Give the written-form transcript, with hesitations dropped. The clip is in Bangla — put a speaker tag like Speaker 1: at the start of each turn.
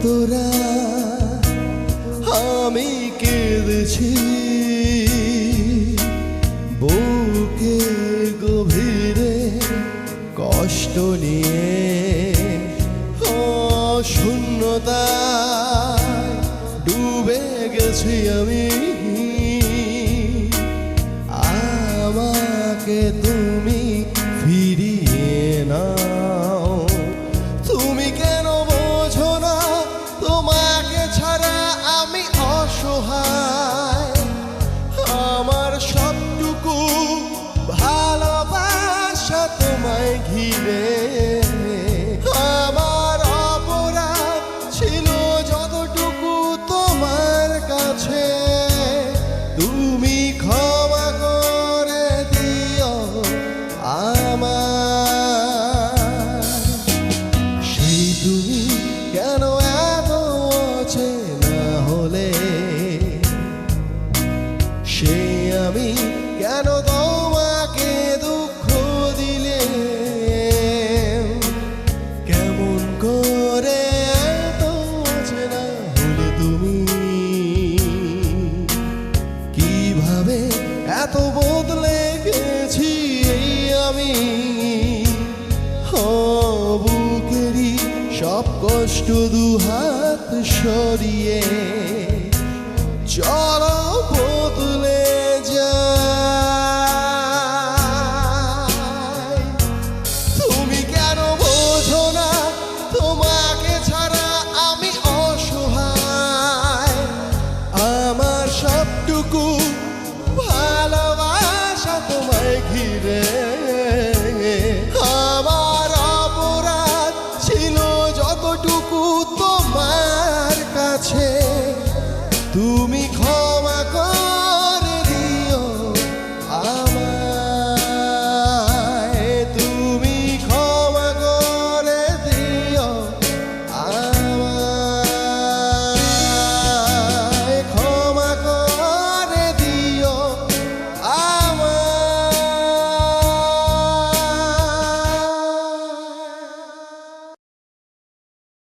Speaker 1: তোরা আমি কেঁদেছি বুকে গভীরে কষ্ট নিয়ে শূন্যতায় ডুবে গেছি আমি আমাকে তুমি ফিরিয়ে নাও তুমি কেন বোঝো না তোমাকে ছাড়া আমি অসহায় আমার সবটুকু ভালোবাসা তোমায় ঘিরে আমার অপরাধ ছিল যতটুকু তোমার কাছে তুমি ক্ষমা করে দিও আমার সেই তুমি কেন এত অচেনা হলে সে আমি কেন তোমাকে দুঃখ দিলে কেমন করে এত অচেনা হলে তুমি কিভাবে এত বদলে গেছি এই আমি বুকেরই সব কষ্ট দুহাত সরিয়ে চলো বদলে যাই তুমি কেন বোঝো না তোমাকে ছাড়া আমি অসহায় আমার সবটুকু ভালোবাসা তোমায় ঘিরে আমার অপরাধ ছিল যতটুকু তোমার কাছে তুমি